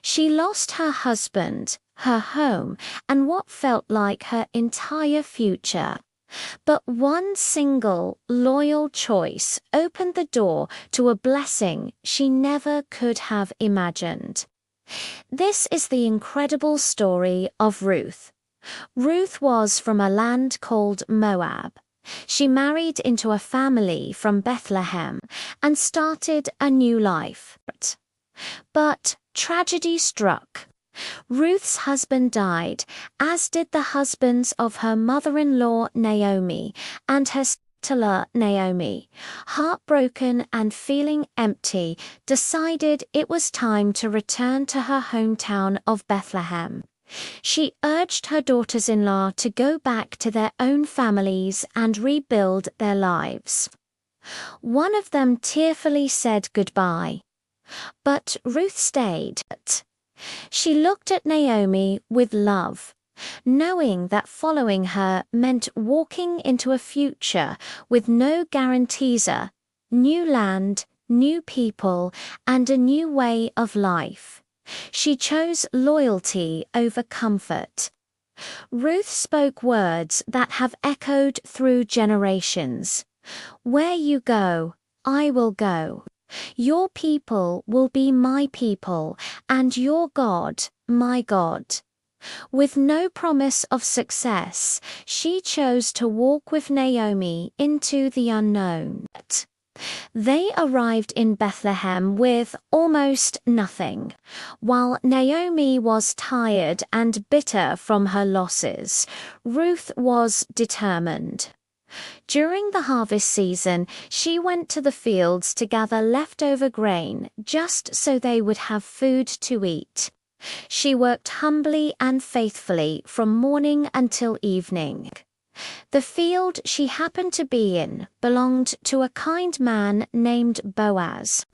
She lost her husband, her home, and what felt like her entire future. But one single, loyal choice opened the door to a blessing she never could have imagined. This is the incredible story of Ruth. Ruth was from a land called Moab. She married into a family from Bethlehem and started a new life. But tragedy struck. Ruth's husband died, as did the husbands of her mother-in-law Naomi and her sister Naomi. Heartbroken and feeling empty, decided it was time to return to her hometown of Bethlehem. She urged her daughters-in-law to go back to their own families and rebuild their lives. One of them tearfully said goodbye. But Ruth stayed. She looked at Naomi with love, knowing that following her meant walking into a future with no guarantees, new land, new people, and a new way of life. She chose loyalty over comfort. Ruth spoke words that have echoed through generations. "Where you go, I will go. Your people will be my people, and your God, my God." With no promise of success, she chose to walk with Naomi into the unknown. They arrived in Bethlehem with almost nothing. While Naomi was tired and bitter from her losses, Ruth was determined. During the harvest season, she went to the fields to gather leftover grain just so they would have food to eat. She worked humbly and faithfully from morning until evening. The field she happened to be in belonged to a kind man named Boaz.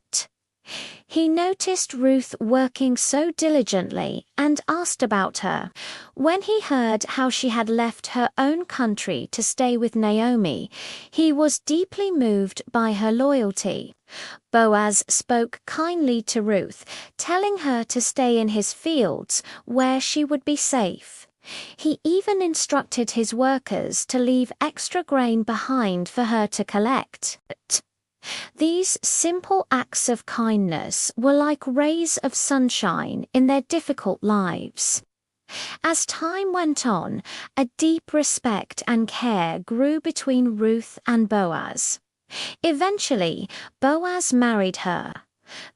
He noticed Ruth working so diligently and asked about her. When he heard how she had left her own country to stay with Naomi, he was deeply moved by her loyalty. Boaz spoke kindly to Ruth, telling her to stay in his fields where she would be safe. He even instructed his workers to leave extra grain behind for her to collect. These simple acts of kindness were like rays of sunshine in their difficult lives. As time went on, a deep respect and care grew between Ruth and Boaz. Eventually, Boaz married her.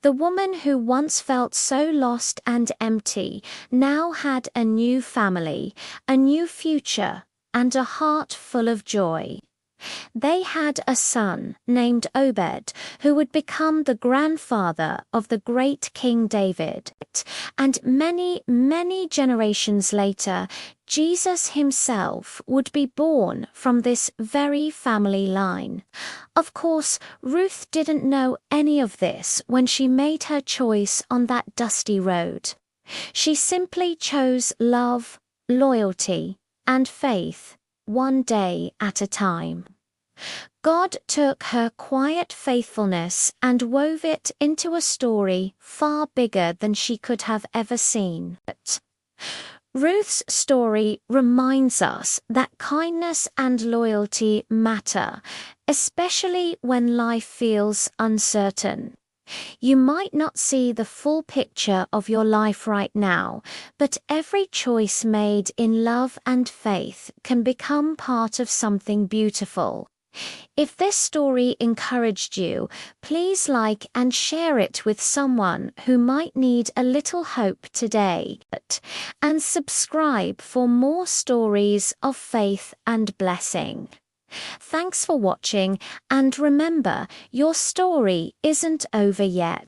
The woman who once felt so lost and empty now had a new family, a new future, and a heart full of joy. They had a son named Obed, who would become the grandfather of the great King David. And many, many generations later, Jesus himself would be born from this very family line. Of course, Ruth didn't know any of this when she made her choice on that dusty road. She simply chose love, loyalty, and faith, one day at a time. God took her quiet faithfulness and wove it into a story far bigger than she could have ever seen. Ruth's story reminds us that kindness and loyalty matter, especially when life feels uncertain. You might not see the full picture of your life right now, but every choice made in love and faith can become part of something beautiful. If this story encouraged you, please like and share it with someone who might need a little hope today. And subscribe for more stories of faith and blessing. Thanks for watching, and remember, your story isn't over yet.